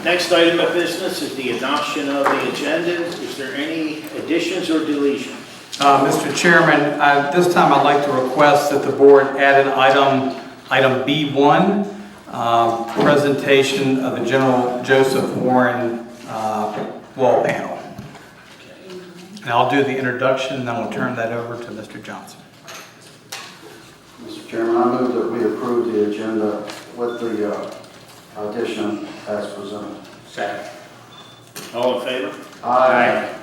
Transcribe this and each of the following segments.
Next item of business is the adoption of the agenda. Is there any additions or deletions? Mr. Chairman, this time I'd like to request that the board add an item B1, presentation of the General Joseph Warren wall panel. And I'll do the introduction and then we'll turn that over to Mr. Johnson. Mr. Chairman, I move that we approve the agenda with the addition as presented. Second. All in favor? Aye.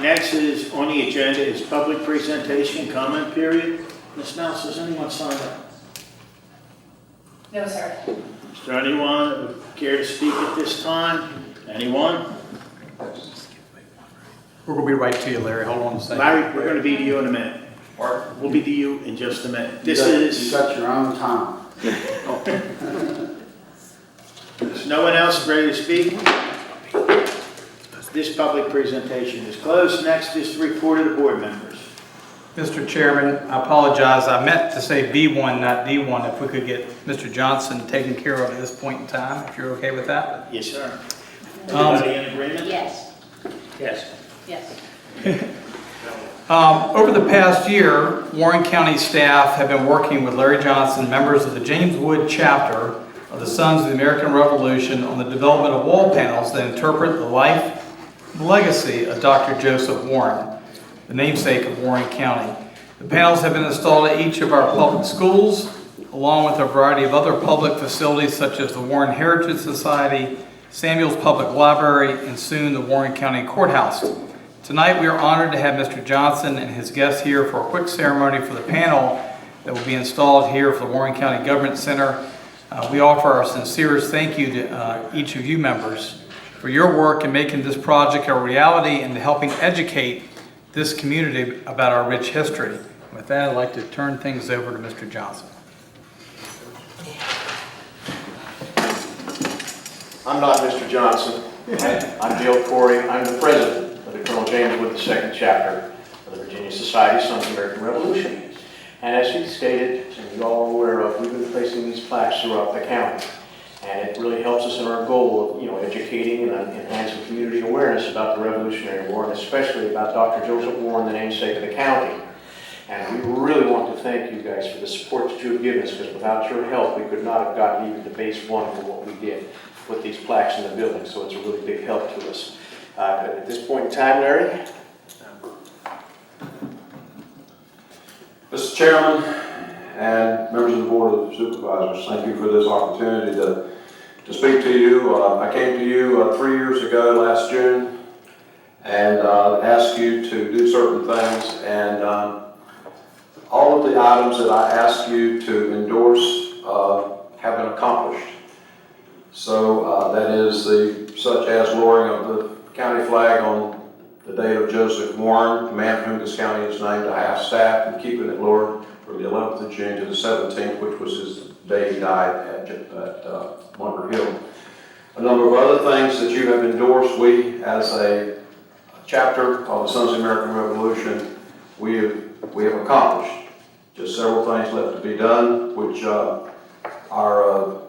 Next is on the agenda is public presentation comment period. Ms. Mouse, has anyone signed up? No, sir. Is there anyone that would care to speak at this time? Anyone? We're going to be right to you, Larry. Hold on a second. Larry, we're going to be to you in a minute. We'll be to you in just a minute. You got your own time. There's no one else ready to speak? This public presentation is closed. Next is the report of the board members. Mr. Chairman, I apologize. I meant to say B1, not D1. If we could get Mr. Johnson taken care of at this point in time, if you're okay with that. Yes, sir. Everybody in agreement? Yes. Yes. Yes. Over the past year, Warren County staff have been working with Larry Johnson, members of the James Wood chapter of the Sons of the American Revolution, on the development of wall panels that interpret the life and legacy of Dr. Joseph Warren, the namesake of Warren County. The panels have been installed at each of our public schools, along with a variety of other public facilities such as the Warren Heritage Society, Samuel's Public Library, and soon the Warren County Courthouse. Tonight we are honored to have Mr. Johnson and his guests here for a quick ceremony for the panel that will be installed here for the Warren County Government Center. We offer our sincerest thank you to each of you members for your work in making this project a reality and helping educate this community about our rich history. With that, I'd like to turn things over to Mr. Johnson. I'm not Mr. Johnson. I'm Dale Corey. I'm the president of the Colonel James Wood II chapter of the Virginia Society, Sons of the American Revolution. And as he stated, and you all are aware of, we've been placing these plaques throughout the county. And it really helps us in our goal of, educating and enhancing community awareness about the Revolutionary War, and especially about Dr. Joseph Warren, the namesake of the county. And we really want to thank you guys for the support that you have given us, because without your help, we could not have gotten even to base one for what we did, put these plaques in the building. So it's a really big help to us. At this point in time, Larry. Mr. Chairman and members of the Board of Supervisors, thank you for this opportunity to speak to you. I came to you 3 years ago, last June, and asked you to do certain things, and all of the items that I asked you to endorse have been accomplished. So that is such as lowering of the county flag on the date of Joseph Warren, the man for whom this county is named, to half-staff, and keeping it lowered from the 11th of June to the 17th, which was his day he died at Bunker Hill. A number of other things that you have endorsed, we, as a chapter of the Sons of the American Revolution, we have accomplished. Just several things left to be done, which our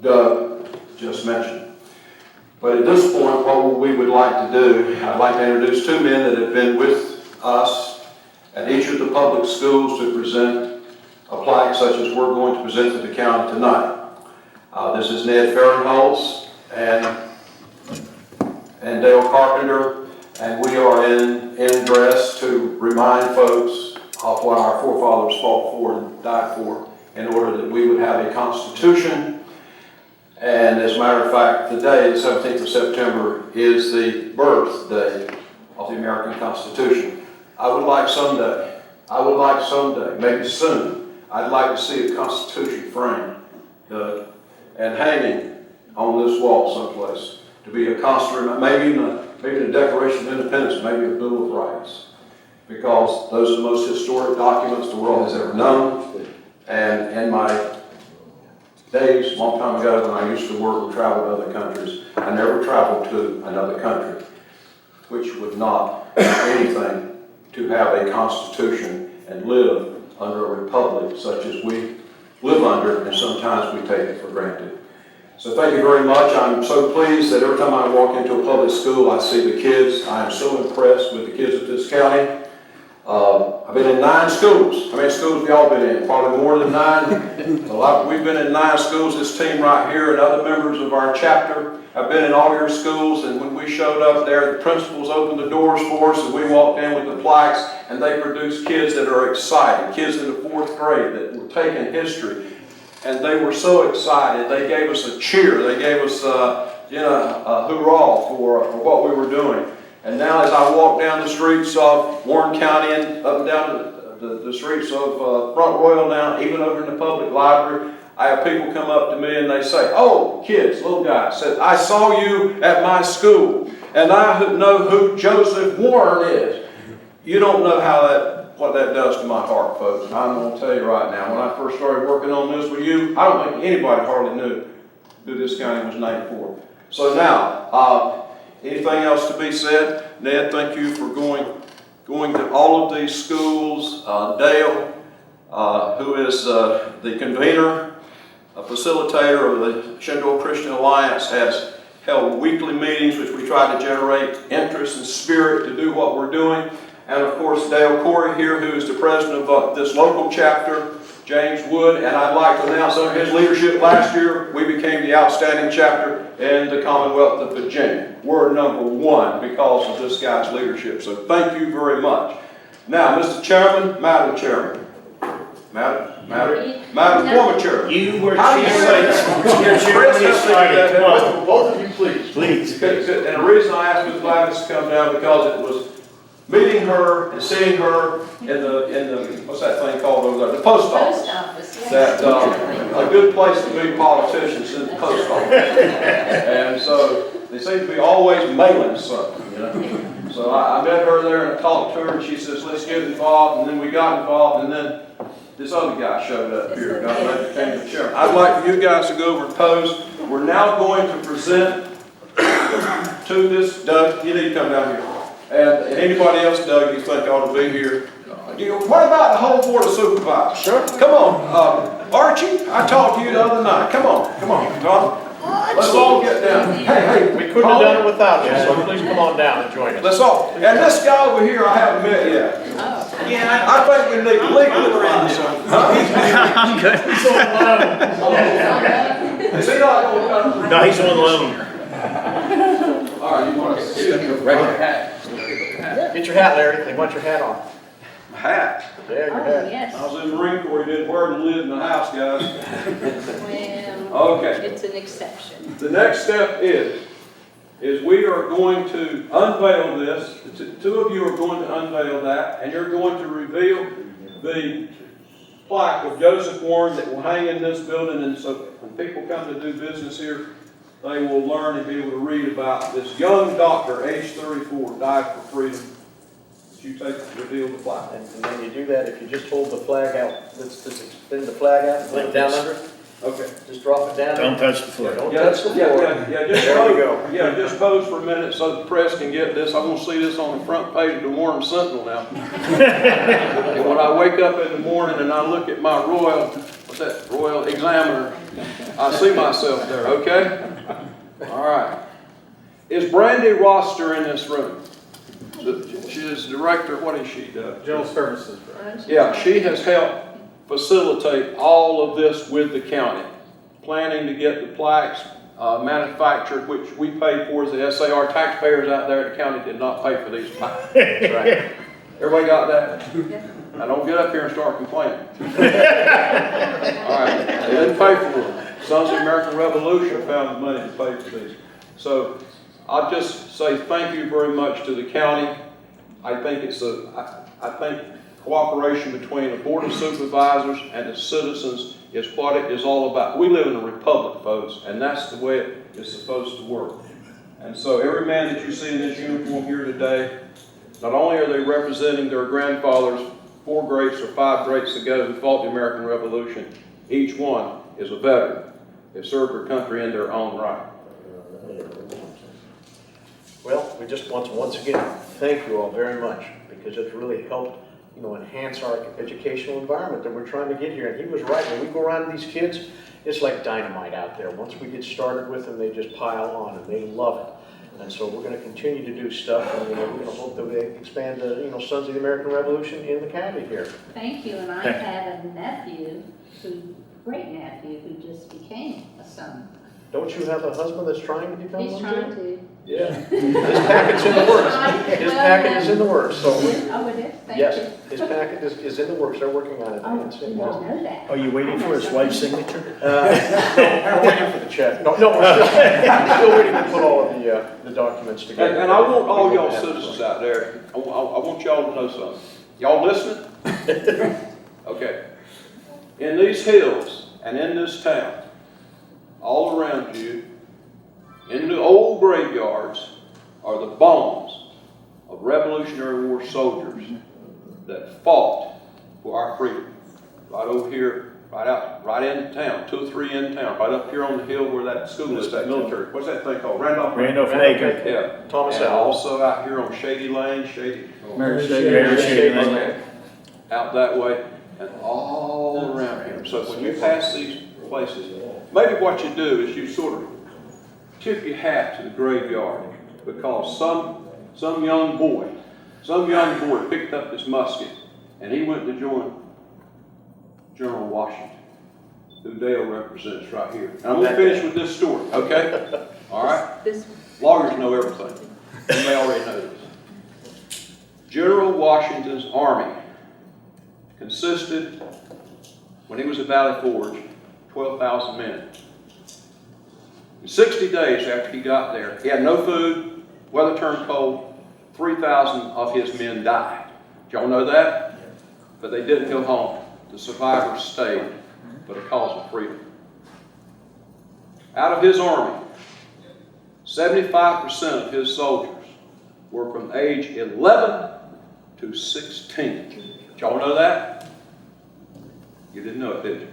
Doug just mentioned. But at this point, what we would like to do, I'd like to introduce two men that have been with us at each of the public schools to present a plaque such as we're going to present to the county tonight. This is Ned Fahrenholtz and Dale Carpenter, and we are in dress to remind folks of what our forefathers fought for and died for in order that we would have a constitution. And as a matter of fact, today, the 17th of September, is the birthday of the American Constitution. I would like someday, maybe soon, I'd like to see a Constitution framed and hanging on this wall someplace to be a constant, maybe a Declaration of Independence, maybe a Bill of Rights, because those are the most historic documents the world has ever known. And in my days, a long time ago, when I used to work and travel to other countries, I never traveled to another country which would not do anything to have a constitution and live under a republic such as we live under, and sometimes we take it for granted. So thank you very much. I'm so pleased that every time I walk into a public school, I see the kids. I am so impressed with the kids of this county. I've been in 9 schools. How many schools have y'all been in? Probably more than 9. We've been in 9 schools. This team right here and other members of our chapter have been in all your schools. And when we showed up there, the principals opened the doors for us, and we walked in with the plaques, and they produced kids that are excited, kids in the 4th grade that were taking history. And they were so excited. They gave us a cheer. They gave us, a hoorah for what we were doing. And now as I walk down the streets of Warren County and up and down the streets of Front Royal now, even over in the public library, I have people come up to me and they say, "Oh, kids, little guys, said, I saw you at my school, and I know who Joseph Warren is." You don't know what that does to my heart, folks. And I'm going to tell you right now, when I first started working on this with you, I don't think anybody hardly knew who this county was named for. So now, anything else to be said? Ned, thank you for going to all of these schools. Dale, who is the convener, a facilitator of the Shenandoah Christian Alliance, has held weekly meetings which we try to generate interest and spirit to do what we're doing. And of course, Dale Corey here, who is the president of this local chapter, James Wood, and I'd like to announce under his leadership last year, we became the outstanding chapter in the Commonwealth of Virginia. We're #1 because of this guy's leadership. So thank you very much. Now, Mr. Chairman, Madam Chairman, Madam former Chairman. You were How do you say that? Both of you, please. Please. And the reason I asked Ms. Gladys to come down because it was meeting her and seeing her in the what's that thing called over there? The post office. That a good place to meet politicians in the post office. And so they seem to be always mailing something, you know. So I met her there and I talked to her, and she says, "Let's get involved." And then we got involved, and then this other guy showed up here. God bless you, came to chairman. I'd like for you guys to go over and pose. We're now going to present to this Doug. You need to come down here. And anybody else, Doug, you think ought to be here? What about the whole board of supervisors? Sure. Come on, Archie. I talked to you the other night. Come on, Tom. Let's all get down. Hey, We couldn't have done it without you, so please come on down and join us. let's all. And this guy over here, I haven't met yet. Yeah, I think we need legal advice. I'm good. Is he not going to come? No, he's on loan. All right, you want to see the Regular hat. Get your hat, Larry. They want your hat on. hat? Yeah, your hat. Yes, I was in the Marine Corps, he didn't wear to live in the house, guys. well, Okay. it's an exception. The next step is we are going to unveil this. Two of you are going to unveil that, and you're going to reveal the plaque of Joseph Warren that will hang in this building, and so when people come to do business here, they will learn and be able to read about this young doctor, age 34, died for freedom. You reveal the plaque. And when you do that, if you just hold the flag out, let's extend the flag out and put it down under it. Okay. Just drop it down. Don't touch the floor. Don't touch the floor. Yeah, just There pose, we go. Yeah, just pose for a minute so the press can get this. I want to see this on the front page of the Warren Sentinel now. And when I wake up in the morning and I look at my Royal Examiner, I see myself there, okay? All right. Is Brandy Roster in this room? She is director, what is she? General Services. Yeah, she has helped facilitate all of this with the county. Planning to get the plaques manufactured, which we paid for as the SAR. Taxpayers out there at the county did not pay for these plaques. That's right. Everybody got that? Now don't get up here and start complaining. All right, they didn't pay for them. Sons of the American Revolution found the money to pay for these. So I'll just say thank you very much to the county. I think I think cooperation between the Board of Supervisors and the citizens is what it is all about. We live in a republic, folks, and that's the way it is supposed to work. And so every man that you see in this uniform here today, not only are they representing their grandfathers 4 greats or 5 greats ago who fought the American Revolution, each one is a veteran. They've served their country in their own right. Well, we just want to once again thank you all very much because it's really helped enhance our educational environment that we're trying to get here. And he was right. When we go around to these kids, it's like dynamite out there. Once we get started with them, they just pile on and they love it. And so we're going to continue to do stuff, and we're going to hope that we expand the Sons of the American Revolution in the county here. Thank you, and I have a nephew, great nephew, who just became a son. Don't you have a husband that's trying to become He's one trying too? to. Yeah. His packet's in the works. His packet is in the works, so. Oh, it is? Thank Yes, you. his packet is in the works. They're working on it. Oh, you don't know that. Are you waiting for his wife's signature? We're waiting for the check. No, we're still waiting to put all of the documents together. And I want all y'all citizens out there, I want y'all to know something. Y'all listening? Okay. In these hills and in this town, all around you, in the old graveyards, are the bones of Revolutionary War soldiers that fought for our freedom. Right over here, right in town, 2 or 3 in town, right up here on the hill where that school is, that military. What's that thing called? Randolph-Macon. Yeah. Thomas And Alva. also out here on Shady Lane, Mary Shady Lane. Okay. Out that way, and all around here. So when you pass these places, maybe what you do is you sort of tip your hat to the graveyard, because some young boy picked up this musket and he went to join General Washington, who Dale represents right here. And I'm going to finish with this story, okay? All right? Lawyers know everything. You may already know this. General Washington's army consisted, when he was at Valley Forge, 12,000 men. In 60 days after he got there, he had no food, weather turned cold, 3,000 of his men died. Did y'all know that? But they didn't go home. The survivors stayed for the cause of freedom. Out of his army, 75% of his soldiers were from age 11 to 16. Did y'all know that? You didn't know it, did you?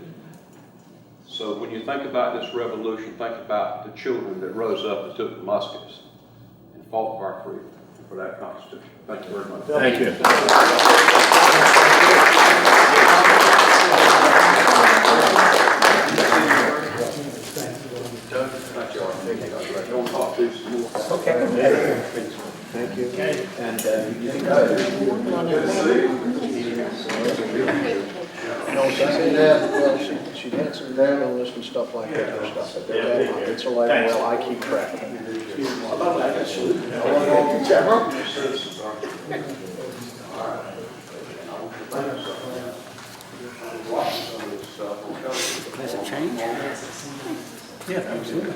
So when you think about this revolution, think about the children that rose up and took the muskets and fought for our freedom and for that Constitution. Thank you very much. Thank you. Don't talk too soon. Okay. Thank you. And you can go. No, she had some illness and stuff like that. It's a life well, I keep track of it. Has it changed? Yeah, absolutely.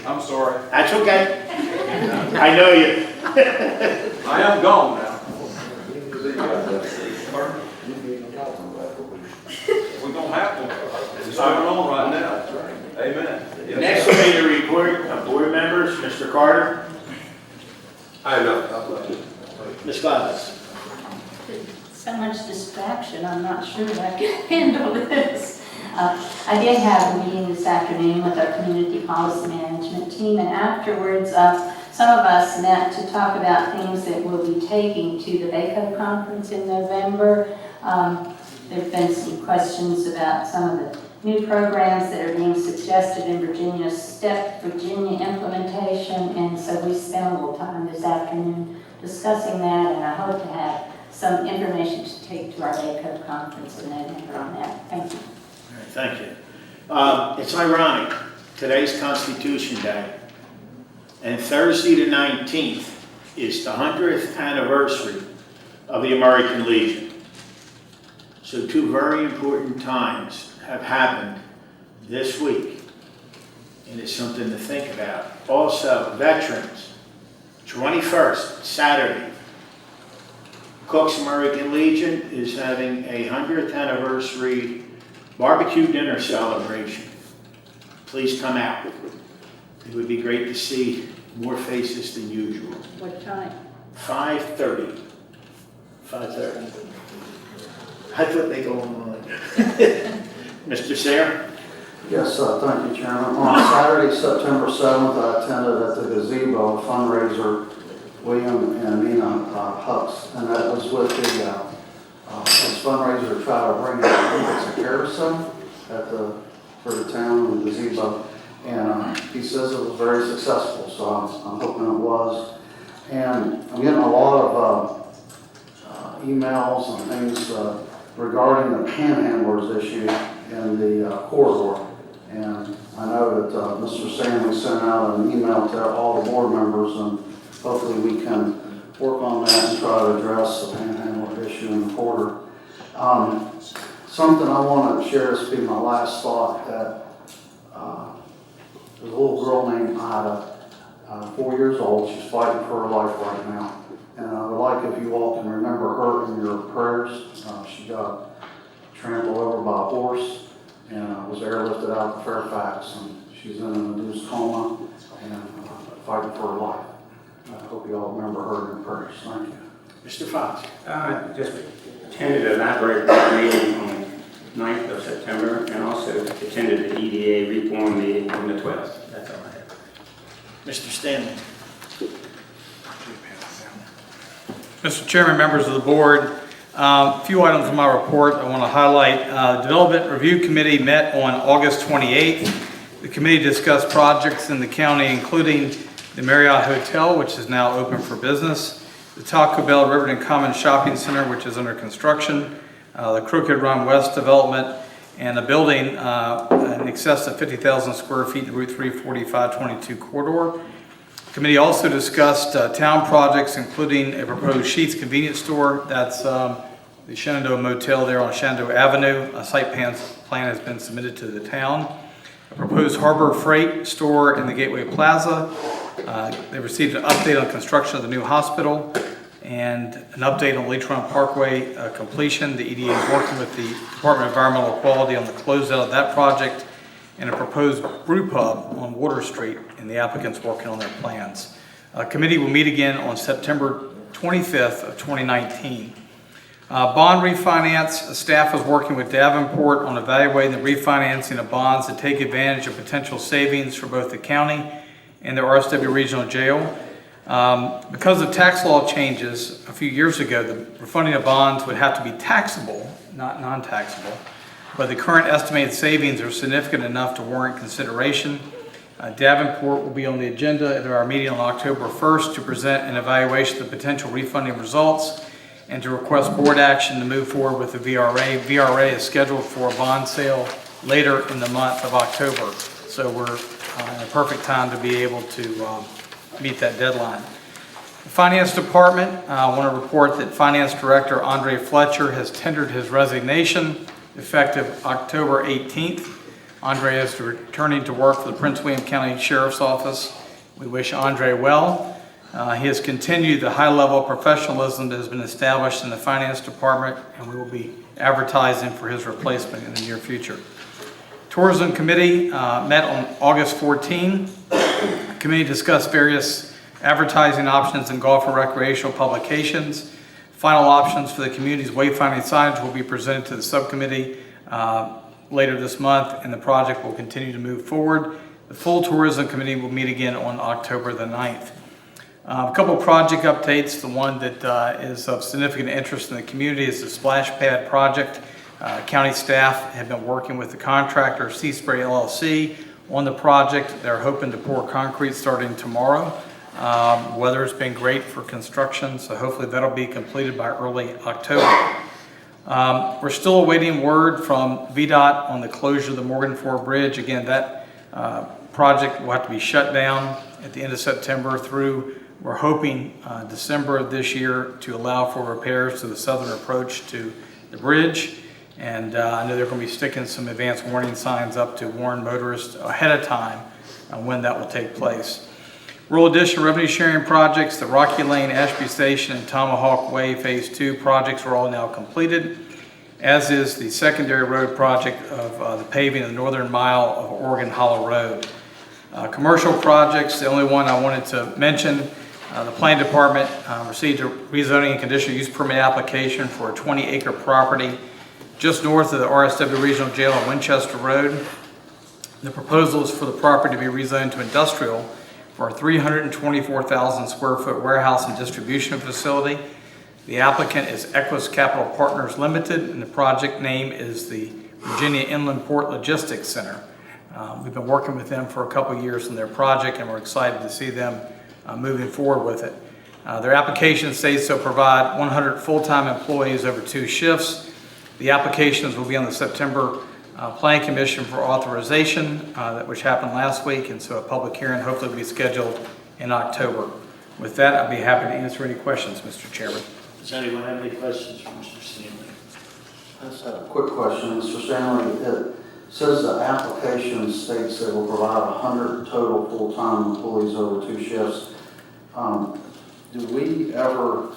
I'm sorry. That's okay. I know you. I am gone now. We're going to have to. It's going on right now. Amen. Next committee report of board members, Mr. Carter. I know. Ms. Gladys. So much distraction, I'm not sure that I can handle this. I did have a meeting this afternoon with our community policy management team, and afterwards some of us met to talk about things that we'll be taking to the VACO conference in November. There have been some questions about some of the new programs that are being suggested in Virginia's STEP Virginia implementation, and so we spent a little time this afternoon discussing that, and I hope to have some information to take to our VACO conference in November on that. Thank you. All right, thank you. It's ironic. Today's Constitution Day, and Thursday the 19th is the 100th anniversary of the American Legion. So 2 very important times have happened this week, and it's something to think about. Also, veterans, 21st, Saturday, Cook's American Legion is having a 100th anniversary barbecue dinner celebration. Please come out. It would be great to see more faces than usual. What time? 5:30. 5:30. I thought they go on. Mr. Sayre? Yes, thank you, Chairman. On Saturday, September 7th, I attended at the gazebo a fundraiser, William and Nina Hucks, and that was with the this fundraiser to try to bring in a carousel for the town and the gazebo. And he says it was very successful, so I'm hoping it was. And I'm getting a lot of emails and things regarding the panhandlers issue in the corridor. And I know that Mr. Stanley sent out an email to all the board members, and hopefully we can work on that and try to address the panhandler issue in the corridor. Something I want to share, this will be my last thought, that there's a little girl named Ida, 4 years old. She's fighting for her life right now. And I would like if you all can remember her in your prayers. She got trampled over by a horse and was airlifted out to Fairfax, and she's in an induced coma and fighting for her life. I hope you all remember her in your prayers. Thank you. Mr. Fox? Just attended a library meeting on the 9th of September and also attended the EDA reform meeting on the 12th. That's all I have. Mr. Stanley? Mr. Chairman, members of the board, a few items in my report I want to highlight. The Development Review Committee met on August 28th. The committee discussed projects in the county, including the Marriott Hotel, which is now open for business, the Taco Bell Riverton Commons Shopping Center, which is under construction, the Crooked Run West development, and a building in excess of 50,000 square feet in Route 345-22 corridor. The committee also discussed town projects, including a proposed Sheetz convenience store. That's the Shenandoah Motel there on Shenandoah Avenue. A site plan has been submitted to the town. A proposed Harbor Freight store in the Gateway Plaza. They received an update on construction of the new hospital and an update on Leech Run Parkway completion. The EDA is working with the Department of Environmental Quality on the closeout of that project, and a proposed brew pub on Water Street, and the applicant's working on their plans. Committee will meet again on September 25th of 2019. Bond refinance, staff is working with Davenport on evaluating the refinancing of bonds to take advantage of potential savings for both the county and the RSW Regional Jail. Because of tax law changes a few years ago, the refunding of bonds would have to be taxable, not non-taxable, but the current estimated savings are significant enough to warrant consideration. Davenport will be on the agenda at our meeting on October 1st to present an evaluation of the potential refunding results and to request board action to move forward with the VRA. VRA is scheduled for a bond sale later in the month of October, so we're in a perfect time to be able to meet that deadline. The Finance Department, I want to report that Finance Director Andre Fletcher has tendered his resignation effective October 18th. Andre is returning to work for the Prince William County Sheriff's Office. We wish Andre well. He has continued the high level of professionalism that has been established in the Finance Department, and we will be advertising for his replacement in the near future. Tourism Committee met on August 14. The committee discussed various advertising options in golf and recreational publications. Final options for the community's wayfinding signage will be presented to the subcommittee later this month, and the project will continue to move forward. The full Tourism Committee will meet again on October the 9th. A couple of project updates. The one that is of significant interest in the community is the splash pad project. County staff have been working with the contractor, Litten Sipe LLP, on the project. They're hoping to pour concrete starting tomorrow. Weather's been great for construction, so hopefully that'll be completed by early October. We're still awaiting word from VDOT on the closure of the Morgan Ford Bridge. Again, that project will have to be shut down at the end of September through, we're hoping, December of this year, to allow for repairs to the southern approach to the bridge. And I know they're going to be sticking some advanced warning signs up to warn motorists ahead of time on when that will take place. Rural Addition revenue sharing projects, the Rocky Lane, Ashby Station, and Tomahawk Way Phase 2 projects are all now completed, as is the secondary road project of the paving of the northern mile of Oregon Hollow Road. Commercial projects, the only one I wanted to mention, the Planning Department received a rezoning and conditional use permit application for a 20-acre property just north of the RSW Regional Jail on Winchester Road. The proposal is for the property to be rezoned to industrial for a 324,000 square foot warehouse and distribution facility. The applicant is Equus Capital Partners Limited, and the project name is the Virginia Inland Port Logistics Center. We've been working with them for a couple years on their project, and we're excited to see them moving forward with it. Their application states they'll provide 100 full-time employees over 2 shifts. The applications will be on the September Planning Commission for authorization, which happened last week, and so a public hearing hopefully will be scheduled in October. With that, I'd be happy to answer any questions, Mr. Chairman. Does anyone have any questions for Mr. Stanley? I just have a quick question, Mr. Stanley. It says the application states that will provide 100 total full-time employees over 2 shifts. Do we ever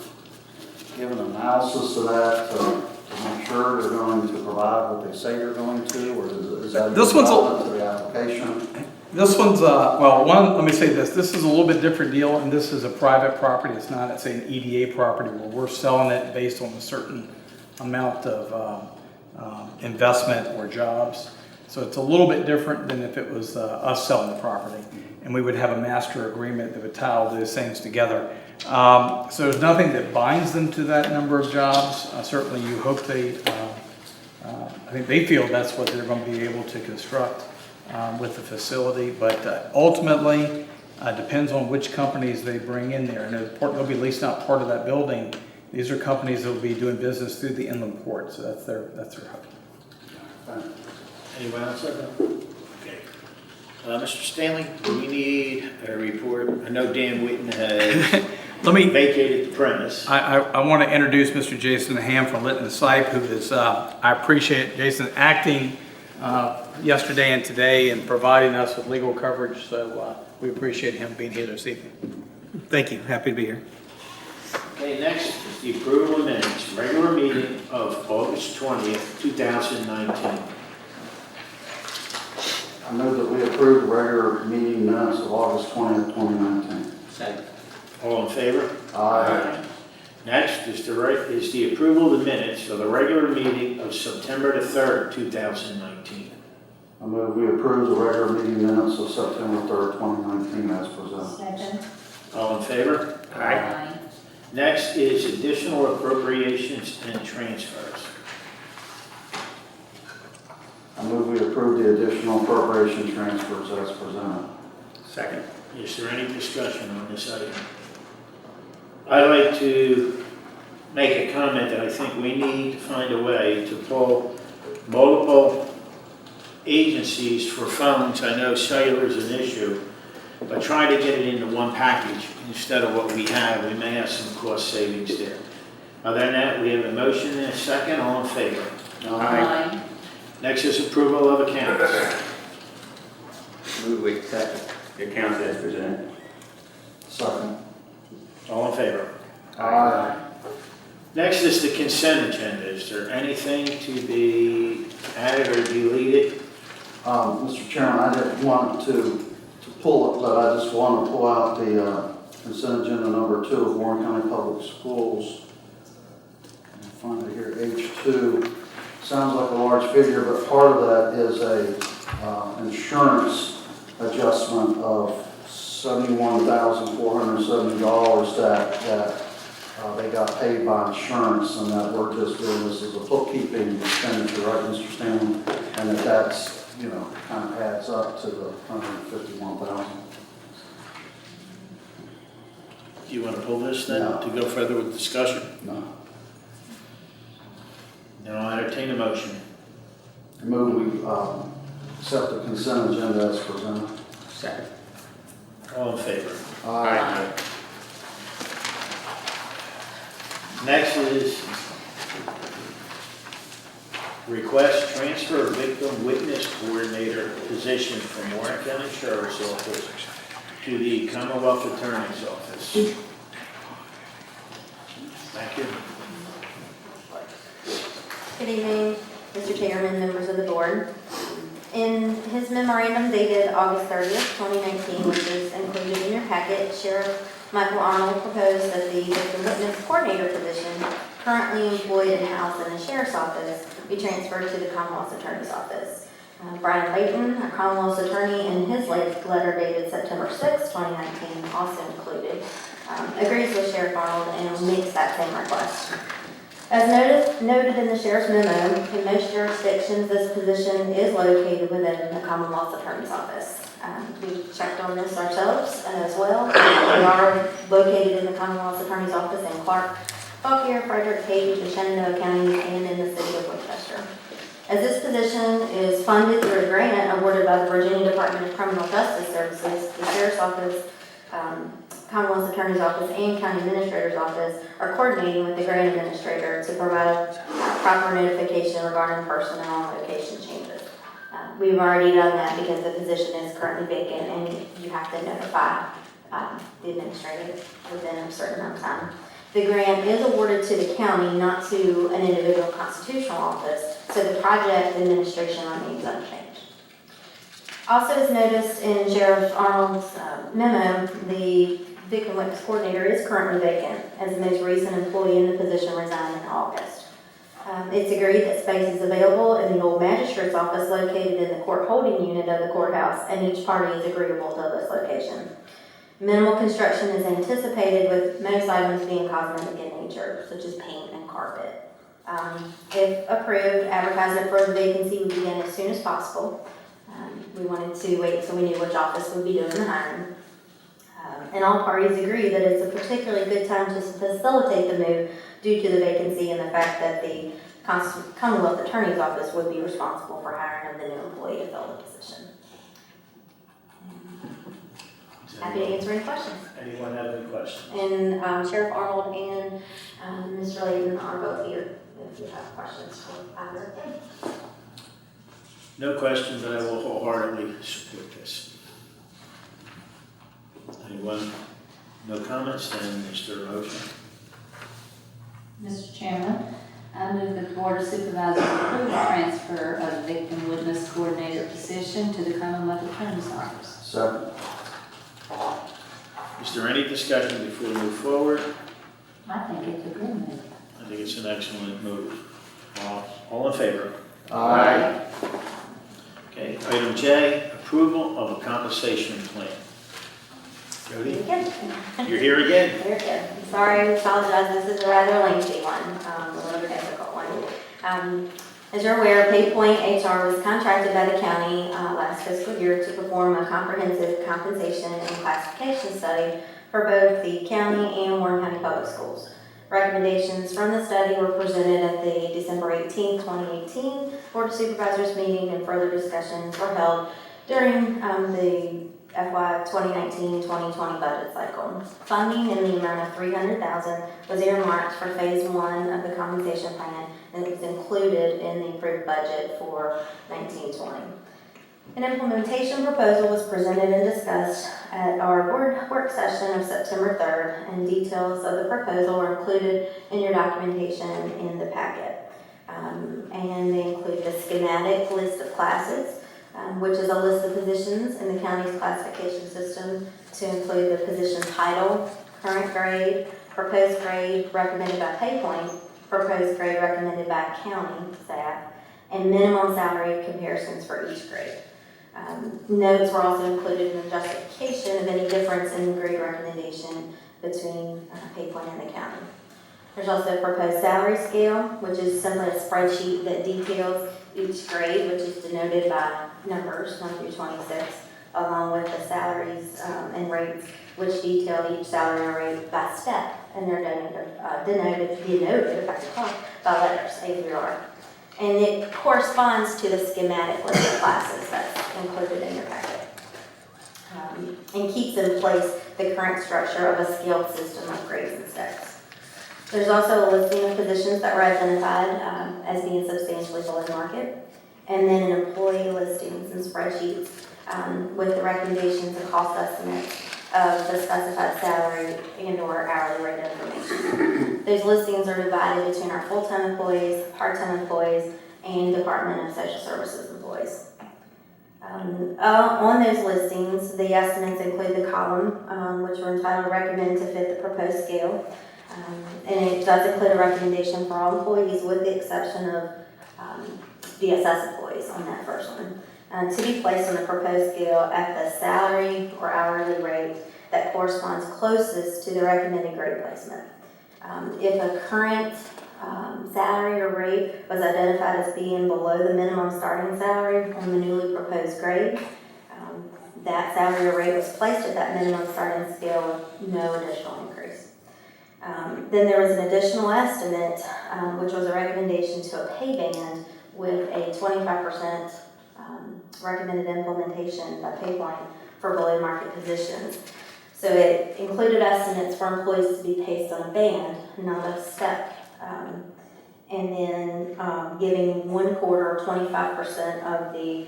give an analysis of that to make sure they're going to provide what they say they're going to, or is that relevant to the application? This one's, well, let me say this. This is a little bit different deal, and this is a private property. It's not, it's an EDA property where we're selling it based on a certain amount of investment or jobs. So it's a little bit different than if it was us selling the property. And we would have a master agreement that would tie all those things together. So there's nothing that binds them to that number of jobs. Certainly you hope I think they feel that's what they're going to be able to construct with the facility, but ultimately depends on which companies they bring in there. And they'll be at least not part of that building. These are companies that will be doing business through the inland port, so that's their hope. Anyone else have that? Okay. Mr. Stanley, do we need a report? I know Dan Whitten has vacated the premise. I want to introduce Mr. Jason Ham from Litten Sipe, who is, I appreciate Jason acting yesterday and today and providing us with legal coverage, so we appreciate him being here this evening. Thank you. Happy to be here. Okay, next is the approval of minutes, regular meeting of August 20th, 2019. I move that we approve the regular meeting minutes of August 20th, 2019. Second. All in favor? Aye. Next is the approval of the minutes of the regular meeting of September the 3rd, 2019. I move we approve the regular meeting minutes of September 3rd, 2019 as presented. Second. All in favor? Aye. Next is additional appropriations and transfers. I move we approve the additional appropriation transfers as presented. Second. Is there any discussion on this item? I'd like to make a comment that I think we need to find a way to pull multiple agencies for phones. I know cellular is an issue, but try to get it into one package instead of what we have. We may have some cost savings there. Other than that, we have a motion and a second. All in favor? Aye. Next is approval of accounts. Move we accept the accounts as presented. Second. All in favor? Aye. Next is the consent agenda. Is there anything to be added or deleted? Mr. Chairman, I didn't want to pull it, but I just want to pull out the consent agenda number 2 of Warren County Public Schools. I'll find it here, H2. Sounds like a large figure, but part of that is a insurance adjustment of $71,470 that they got paid by insurance, and that we're just doing this as a bookkeeping expenditure, right, Mr. Stanley? And that's, kind of adds up to the $151,000. Do you want to pull this then No. to go further with discussion? No. Now I'll entertain a motion. I move we accept the consent agenda as presented. Second. All in favor? Aye. Next is request transfer of victim witness coordinator position from Warren County Sheriff's Office to the Commonwealth Attorney's Office. Thank you. Good evening, Mr. Chairman, members of the board. In his memorandum dated August 30th, 2019, which is included in your packet, Sheriff Michael Arnold proposed that the victim witness coordinator position currently employed in-house in the Sheriff's Office be transferred to the Commonwealth's Attorney's Office. Brian Layton, a Commonwealth's attorney, in his letter dated September 6, 2019, also included, agrees with Sheriff Arnold and makes that same request. As noted in the Sheriff's memo, in most jurisdictions, this position is located within the Commonwealth's Attorney's Office. We checked on this ourselves as well. We are located in the Commonwealth's Attorney's Office in Clark, Fauquier, Frederick, Page, and Shenandoah counties, and in the city of Winchester. As this position is funded through a grant awarded by the Virginia Department of Criminal Justice Services, the Sheriff's Office, Commonwealth's Attorney's Office, and County Administrator's Office are coordinating with the grant administrator to provide proper notification regarding personnel and location changes. We've already done that because the position is currently vacant and you have to notify the administrator within a certain amount of time. The grant is awarded to the county, not to an individual constitutional office, so the project administration remains unchanged. Also, as noticed in Sheriff Arnold's memo, the victim witness coordinator is currently vacant, as the most recent employee in the position resigned in August. It's agreed that space is available in the old magistrate's office located in the court holding unit of the courthouse, and each party is agreeable to this location. Minimal construction is anticipated, with most items being cosmetic in nature, such as paint and carpet. If approved, advertisement for the vacancy would begin as soon as possible. We wanted to wait until we knew which office would be doing the hiring. And all parties agree that it's a particularly good time to facilitate the move due to the vacancy and the fact that the Commonwealth Attorney's Office would be responsible for hiring of the new employee to fill the position. Happy to answer any questions. Anyone have any questions? And Sheriff Arnold and Mr. Layden are both here if you have questions for either of them. No questions, but I will wholeheartedly support this. Anyone? No comments, then Mr. Motion. Mr. Chairman, I move that the Board of Supervisors approve the transfer of the victim witness coordinator position to the Commonwealth Attorney's Office. Second. Is there any discussion before we move forward? I think it's a good move. I think it's an excellent move. All in favor? Aye. Okay, item J, approval of a compensation plan. Jody, you're here again. Very good. I'm sorry, I apologize. This is a rather lengthy one, a little bit difficult one. As you're aware, PayPoint HR was contracted by the county last fiscal year to perform a comprehensive compensation and classification study for both the county and Warren County Public Schools. Recommendations from the study were presented at the December 18, 2018 Board of Supervisors meeting, and further discussions were held during the FY 2019-2020 budget cycle. Funding in the amount of $300,000 was earmarked for phase 1 of the compensation plan, and it was included in the approved budget for 1920. An implementation proposal was presented and discussed at our board work session of September 3rd, and details of the proposal are included in your documentation in the packet. And they include a schematic list of classes, which is a list of positions in the county's classification system to include the position title, current grade, proposed grade recommended by PayPoint, proposed grade recommended by county staff, and minimum salary comparisons for each grade. Notes were also included in the justification of any difference in grade recommendation between PayPoint and the county. There's also a proposed salary scale, which is simply a spreadsheet that details each grade, which is denoted by numbers 1 through 26, along with the salaries and rates, which detail each salary and rate by step, and they're denoted by letters, A through R. And it corresponds to the schematic list of classes that's included in your packet. And keeps in place the current structure of a scaled system of grades and steps. There's also a listing of positions that were identified as being substantially below market, and then an employee listings and spreadsheets with the recommendations and cost estimates of the specified salary and or hourly rate information. Those listings are divided between our full-time employees, part-time employees, and Department of Social Services employees. On those listings, the estimates include the column, which were entitled Recommend to Fit the Proposed Scale. And it does include a recommendation for all employees with the exception of DSS employees on that first one, to be placed on the proposed scale at the salary or hourly rate that corresponds closest to the recommended grade placement. If a current salary or rate was identified as being below the minimum starting salary on the newly proposed grade, that salary or rate was placed at that minimum starting scale with no additional increase. Then there was an additional estimate, which was a recommendation to a pay band with a 25% recommended implementation by pay point for below market positions. So it included estimates for employees to be placed on a band, not a step, and then giving 1/4, 25% of the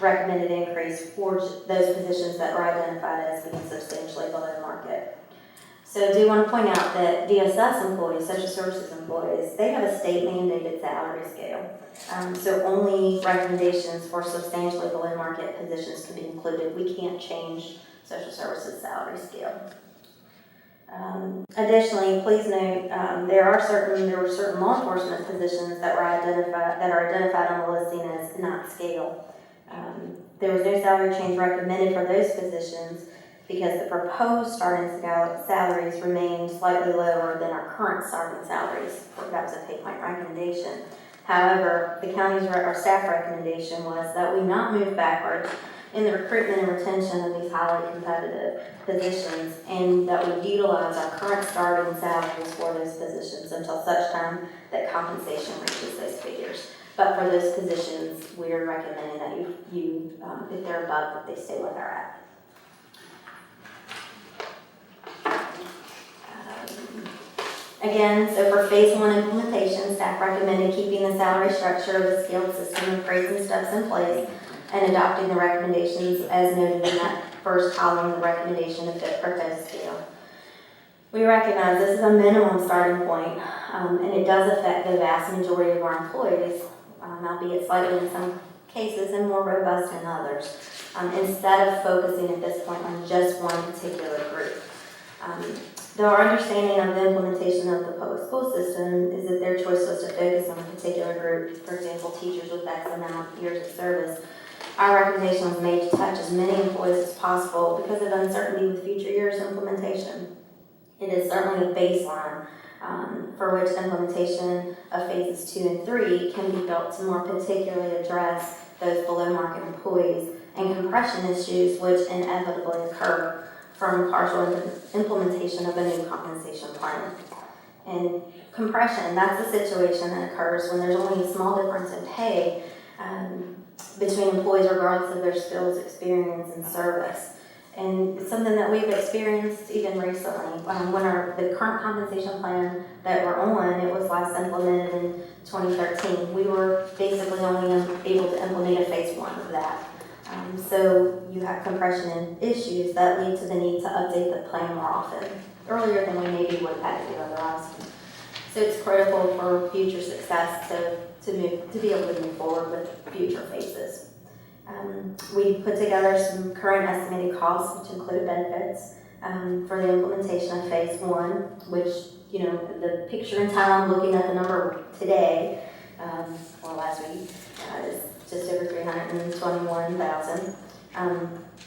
recommended increase for those positions that were identified as being substantially below market. So I do want to point out that DSS employees, social services employees, they have a state mandated salary scale. So only recommendations for substantially below market positions can be included. We can't change social services salary scale. Additionally, please note there were certain law enforcement positions that are identified on the listing as not scale. There was no salary change recommended for those positions because the proposed starting salaries remained slightly lower than our current starting salaries. That was a pay point recommendation. However, the county's our staff recommendation was that we not move backwards in the recruitment and retention of these highly competitive positions, and that we utilize our current starting salaries for those positions until such time that compensation reaches those figures. But for those positions, we are recommending that you if they're above, that they stay where they're at. Again, so for phase 1 implementation, staff recommended keeping the salary structure of the scaled system of grades and steps in place and adopting the recommendations as noted in that first column, the recommendation of fit proposed scale. We recognize this is a minimum starting point, and it does affect the vast majority of our employees, albeit slightly in some cases and more robust in others, instead of focusing at this point on just one particular group. Though our understanding of the implementation of the public school system is that their choice was to focus on a particular group, for example, teachers with X amount of years of service, our recommendation was made to touch as many employees as possible because of uncertainty with future years' implementation. It is certainly a baseline for which implementation of phases 2 and 3 can be built to more particularly address those below market employees and compression issues which inevitably occur from partial implementation of a new compensation plan. And compression, that's the situation that occurs when there's only a small difference in pay between employees regardless of their skills, experience, and service. And it's something that we've experienced even recently. When the current compensation plan that we're on, it was last implemented in 2013. We were basically only able to implement a phase 1 of that. So you have compression issues that lead to the need to update the plan more often, earlier than we maybe would have had to do otherwise. So it's critical for future success to be able to move forward with future phases. We put together some current estimated costs, which include benefits, for the implementation of phase 1, which, the picture in town, looking at the number today, or last week, is just over $321,000.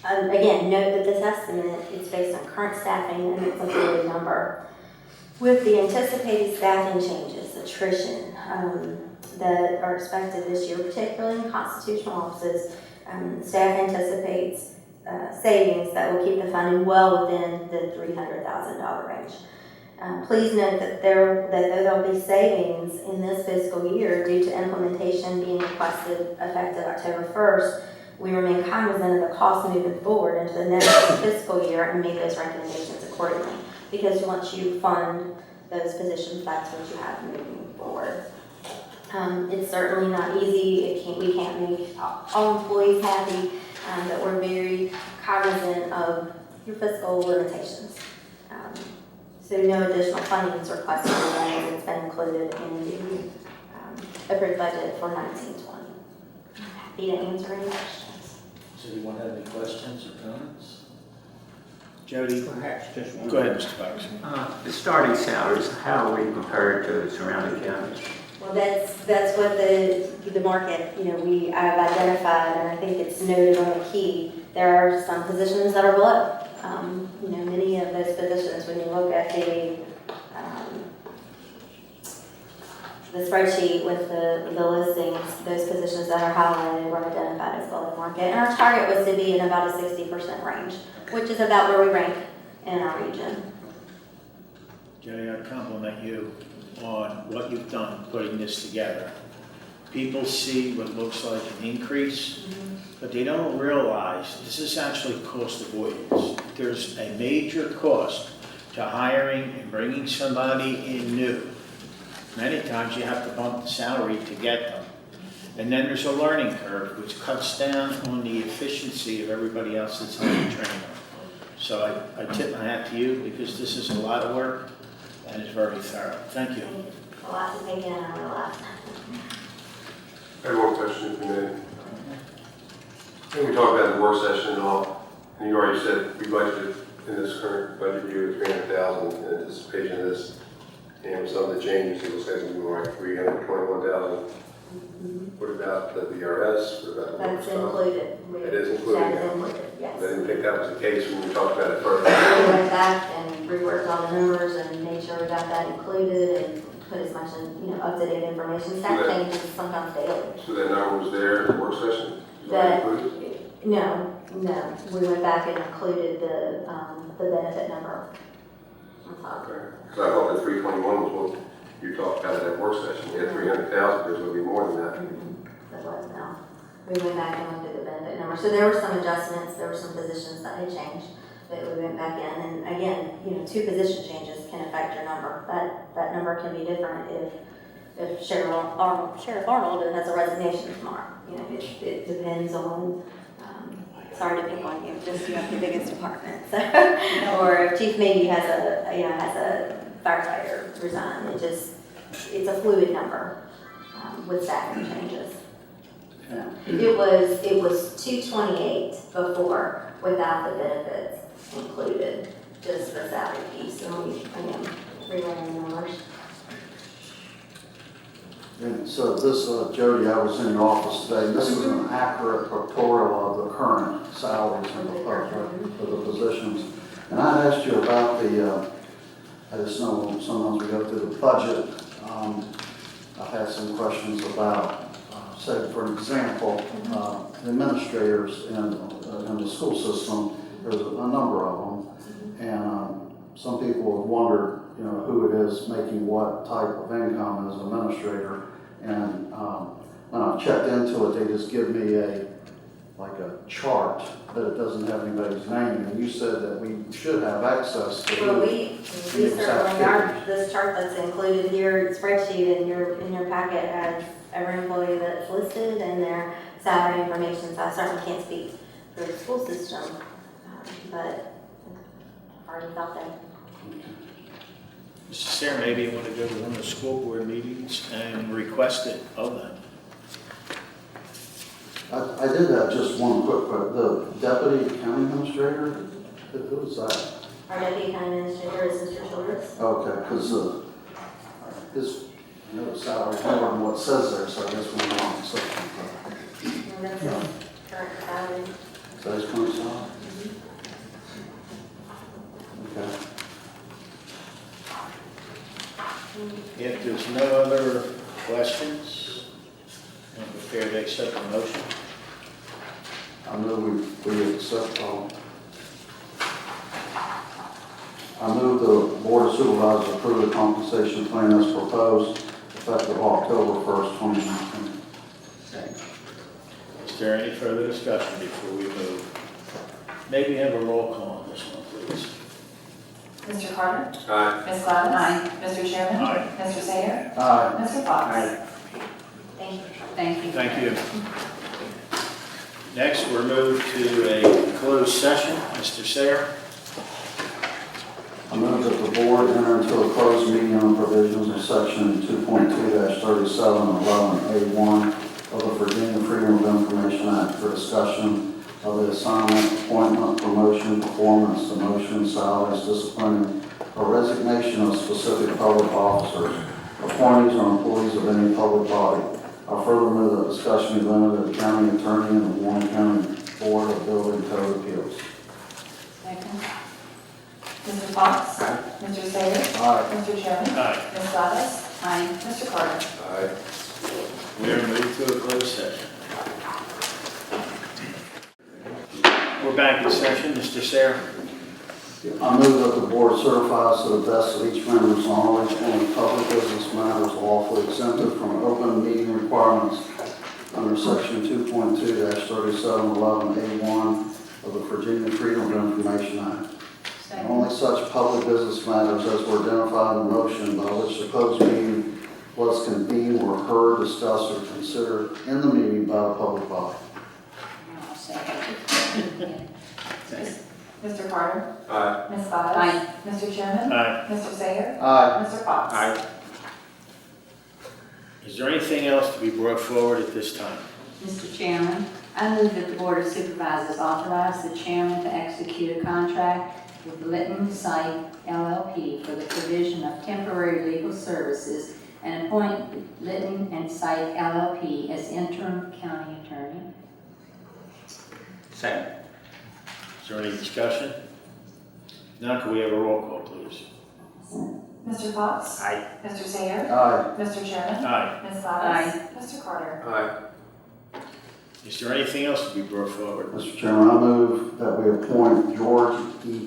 Again, note that this estimate is based on current staffing and it's a fluid number. With the anticipated staffing changes, attrition, that are expected this year, particularly in constitutional offices, staff anticipates savings that will keep the funding well within the $300,000 range. Please note that though there'll be savings in this fiscal year due to implementation being requested effective October 1st, we remain cognizant of the cost moving forward into the next fiscal year and make those recommendations accordingly. Because once you fund those positions, that's what you have moving forward. It's certainly not easy. We can't make all employees happy, but we're very cognizant of your fiscal limitations. So no additional funding is requested, and it's been included in the approved budget for 1920. I'm happy to answer any questions. Does anyone have any questions or comments? Jody? Perhaps just one. Go ahead, Mr. Fox. The starting salaries, how are we compared to the surrounding counties? Well, that's what the market, I've identified, and I think it's noted on the key. There are some positions that are below. Many of those positions, when you look at the spreadsheet with the listings, those positions that are highlighted were identified as below market. And our target was to be in about a 60% range, which is about where we rank in our region. Jerry, I compliment you on what you've done putting this together. People see what looks like an increase, but they don't realize this is actually cost avoidance. There's a major cost to hiring and bringing somebody in new. Many times you have to bump the salary to get them. And then there's a learning curve, which cuts down on the efficiency of everybody else that's on the training. So I tip my hat to you, because this is a lot of work and it's very thorough. Thank you. A lot to take in, I realize. I have one question for you. I think we talked about the work session and all, and you already said we budgeted in this current budget year $300,000 in anticipation of this. And with some of the changes, it looks like it's more like $321,000. What about the VRS? What about the That's work included. It is included That now. is included, yes. I didn't think that was the case when we talked about it first. We went back and reworked all the numbers and made sure we got that included and put as much, up-to-date information. Staff changes sometimes daily. So that number was there at the work session? Was That- included? No. We went back and included the benefit number on top. Okay. Because I thought the 321 was what you talked about at that work session. We had 300,000, there's going to be more than that. That was no. We went back and looked at the benefit number. So there were some adjustments, there were some positions that had changed, but we went back in. And again, 2 position changes can affect your number. That number can be different if Sheriff Arnold has a resignation tomorrow. It depends on, sorry to pick on you, just you have the biggest department. So, or if Chief maybe has a firefighter resign. It's a fluid number with staffing changes. It was 228 before without the benefits included, just the salary piece. So again, rerunning the numbers. And so this, Jody, I was in your office today. This is an accurate pictorial of the current salaries of the positions. And I asked you about I just know sometimes we go through the budget. I've had some questions about, say, for example, administrators in the school system. There's a number of them, and some people have wondered, who it is making what type of income as administrator. And when I've checked into it, they just give me a chart that it doesn't have anybody's name. And you said that we should have access to. Well, we certainly are. This chart that's included here, spreadsheet in your packet has every employee that's listed and their salary information. So I certainly can't speak for the school system, but I've already thought that. Mr. Sarah, maybe you want to go to one of the school board meetings and request it of them. I did have just one quick question. The deputy county administrator, who is that? Our deputy county administrator is Mr. Childress. Okay, because his salary is more than what it says there, so I guess we're wrong. So, That's his current salary. so his current salary? Okay. If there's no other questions, I'm prepared to accept the motion. I move we accept, I move the Board of Supervisors approve the compensation plan as proposed, effective October 1st, 2019. Is there any further discussion before we move? Maybe have a roll call on this one, please. Mr. Carter? Aye. Ms. Gladys? Aye. Mr. Chairman? Aye. Mr. Sayer? Aye. Mr. Fox? Aye. Thank you. Thank you. Thank you. Next, we're moved to a closed session. Mr. Sayer? I move that the board enter into a closed meeting on provisions of section 2.2-37 11A1 of the Virginia Freedom of Information Act for discussion of the assignment, appointment, promotion, performance, demotion, salaries, disciplining, or resignation of specific public officers, or appointees or employees of any public body. I further move that discussion be limited to the county attorney and the Warren County Board of Building Code Appeals. Second. Mr. Fox? Aye. Mr. Sayre? Aye. Mr. Chairman? Aye. Ms. Gladys? Aye. Mr. Carter? Aye. We are moved to a closed session. We're back in session. Mr. Sayre? I move that the board certifies to the best of each member's knowledge any public business matters lawfully exempted from open meeting requirements under section 2.2-3711A1 of the Virginia Freedom of Information Act. And only such public business matters as were identified in the motion by which the closed meeting was convened were heard, discussed, or considered in the meeting by the public body. I'll second. Mr. Carter? Aye. Ms. Gladys? Aye. Mr. Chairman? Aye. Mr. Sayre? Aye. Mr. Fox? Aye. Is there anything else to be brought forward at this time? Mr. Chairman, I move that the Board of Supervisors authorize the chairman to execute a contract with Litten Sipe LLP for the provision of temporary legal services and appoint Litten and Sipe LLP as interim county attorney. Second. Is there any discussion? Now can we have a roll call, please? Mr. Fox? Aye. Mr. Sayre? Aye. Mr. Chairman? Aye. Ms. Gladys? Mr. Carter? Aye. Is there anything else to be brought forward? Mr. Chairman, I move that we appoint George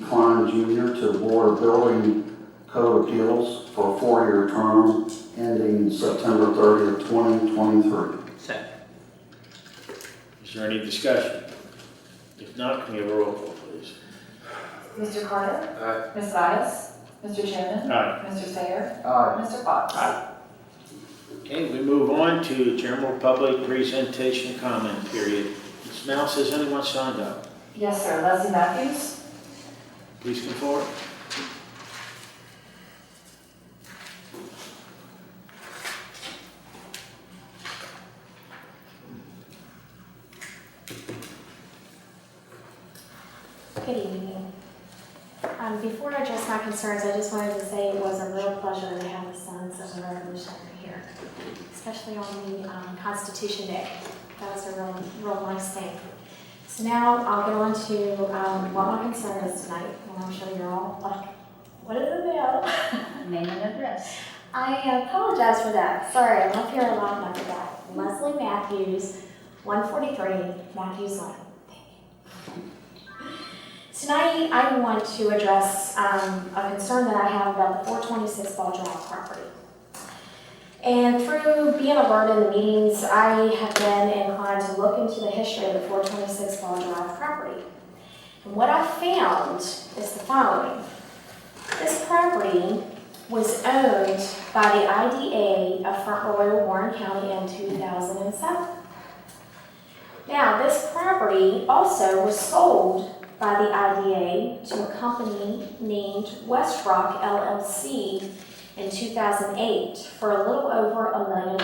Cline Jr. to the Board of Building Code Appeals for a 4-year term ending September 30th, 2023. Second. Is there any discussion? If not, can we have a roll call, please? Mr. Carter? Aye. Ms. Gladys? Mr. Chairman? Aye. Mr. Sayre? Aye. Mr. Fox? Okay, we move on to general public presentation comment period. Ms. Mouse, has anyone signed up? Yes, sir. Leslie Matthews? Please come forward. Good evening. Before I address my concerns, I just wanted to say it was a real pleasure to have the Sons of the Revolution here, especially on the Constitution Day. That was a real nice thing. So now I'll get on to what my concern is tonight, and I'm sure you're all like, what is it now? Name and address. I apologize for that. Sorry, I'm up here a lot and I forgot. Leslie Matthews, 143 Matthews Lane. Tonight, I want to address a concern that I have about the 426 Ball Drive property. And through being alert in the meetings, I have been inclined to look into the history of the 426 Ball Drive property. And what I found is the following. This property was owned by the IDA of Front Royal, Warren County in 2007. Now, this property also was sold by the IDA to a company named West Rock LLC in 2008 for a little over $1 million.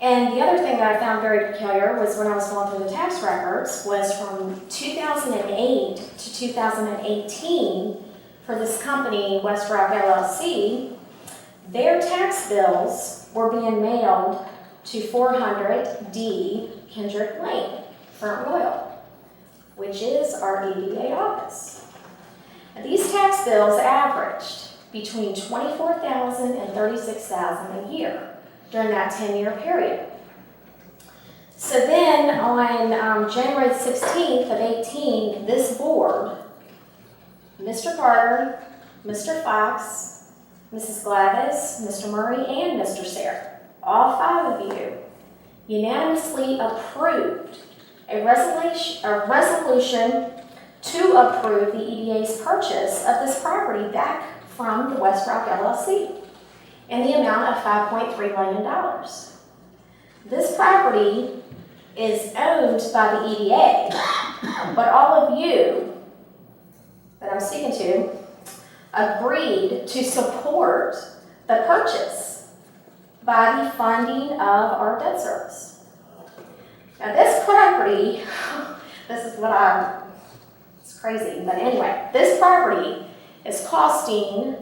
And the other thing that I found very peculiar was when I was going through the tax records was from 2008 to 2018 for this company, West Rock LLC, their tax bills were being mailed to 400D Kendrick Lane, Front Royal, which is our EDA office. Now, these tax bills averaged between $24,000 and $36,000 a year during that 10-year period. So then on January 16th of 18, this board, Mr. Carter, Mr. Fox, Mrs. Glavis, Mr. Murray, and Mr. Sayre, all 5 of you, unanimously approved a resolution to approve the EDA's purchase of this property back from the West Rock LLC in the amount of $5.3 million. This property is owned by the EDA, but all of you that I'm speaking to agreed to support the purchase by the funding of our debt service. Now this property, it's crazy, but anyway, this property is costing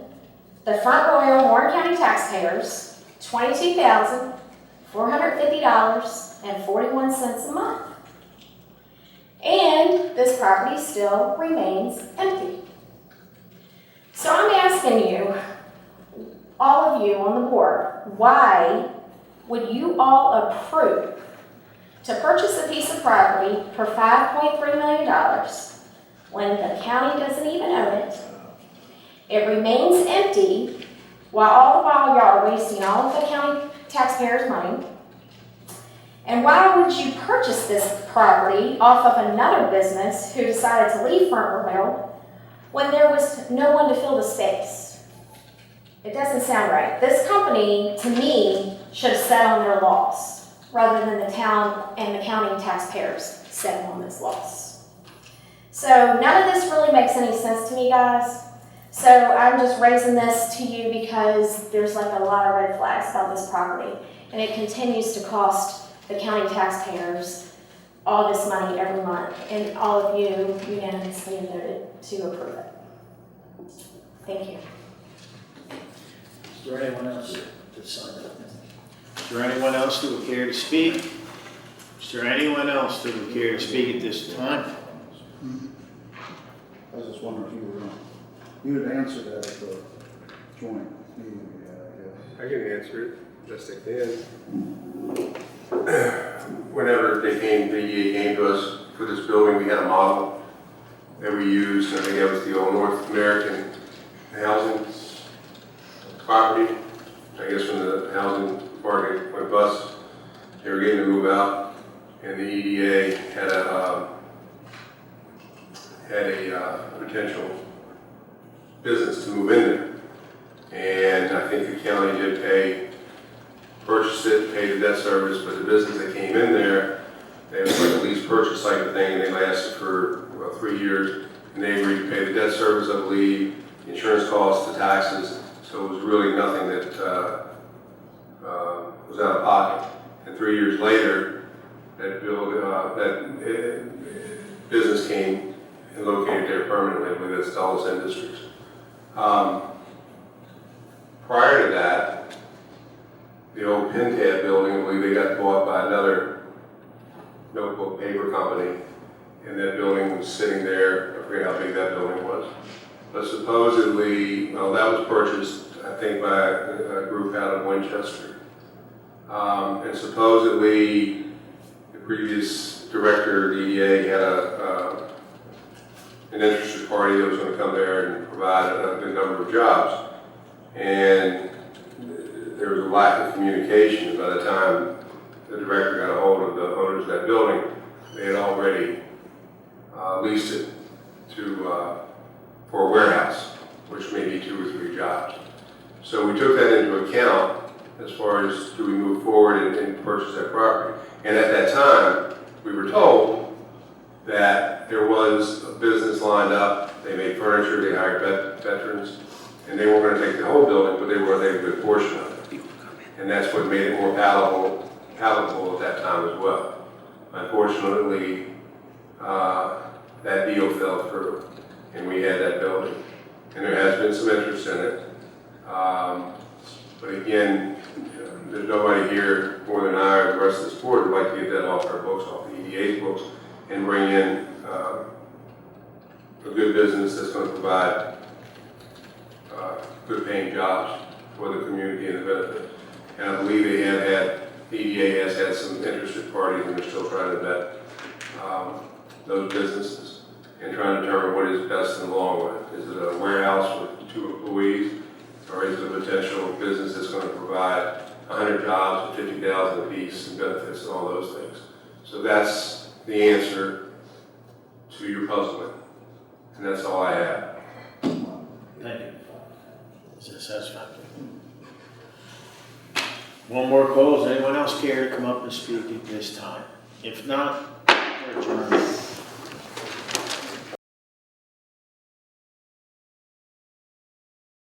the Front Royal Warren County taxpayers $22,450.41 a month. And this property still remains empty. So I'm asking you, all of you on the board, why would you all approve to purchase a piece of property for $5.3 million when the county doesn't even own it? It remains empty all the while y'all are wasting all of the county taxpayers' money. And why would you purchase this property off of another business who decided to leave Front Royal when there was no one to fill the space? It doesn't sound right. This company, to me, should have sat on their loss rather than the town and the county taxpayers sitting on this loss. So none of this really makes any sense to me, guys. So I'm just raising this to you because there's like a lot of red flags about this property, and it continues to cost the county taxpayers all this money every month, and all of you unanimously voted to approve it. Thank you. Is there anyone else to sign up? Is there anyone else who would care to speak? Is there anyone else that would care to speak at this time? I was just wondering if you would answer that at the joint meeting we had, I I can answer it, best I can. Whenever the EDA came to us for this building, we had a model that we used. I think that was the old North American housing property. I guess when the housing market went bust, they were getting to move out, and the EDA had a potential business to move in there. And I think the county did purchase it, pay the debt service, but the business that came in there, they was like a lease purchase type of thing, and they lasted for 3 years, and they agreed to pay the debt service, I believe, insurance costs, the taxes, so it was really nothing that was out of pocket. And 3 years later, that business came and located there permanently. I believe that's Dulles Industries. Prior to that, the old Pintab building, I believe they got bought by another notebook paper company, and that building was sitting there. I forget how big that building was. But supposedly, well, that was purchased, I think, by a group out of Winchester. And supposedly, the previous director of the EDA had an interested party that was going to come there and provide a good number of jobs. And there was a lack of communication. By the time the director got a hold of the owners of that building, they had already leased it for a warehouse, which may be 2 or 3 jobs. So we took that into account as far as do we move forward and purchase that property. And at that time, we were told that there was a business lined up. They made furniture, they hired veterans, and they weren't going to take the whole building, but they were going to take a good portion of it. And that's what made it more palatable at that time as well. Unfortunately, that deal fell through, and we had that building. And there has been some interest in it. But again, there's nobody here more than I or the rest of this board would like to get that off our books, off the EDA's books, and bring in a good business that's going to provide good paying jobs for the community and the benefit. And I believe the EDA has had some interested parties, and they're still trying to vet those businesses and trying to determine what is best in the long run. Is it a warehouse with 2 employees, or is it a potential business that's going to provide 100 jobs and $50,000 apiece and benefits and all those things? So that's the answer to your puzzlement, and that's all I have. Thank you. Is that satisfactory? One more call. Does anyone else care to come up and speak at this time? If not, we're adjourned.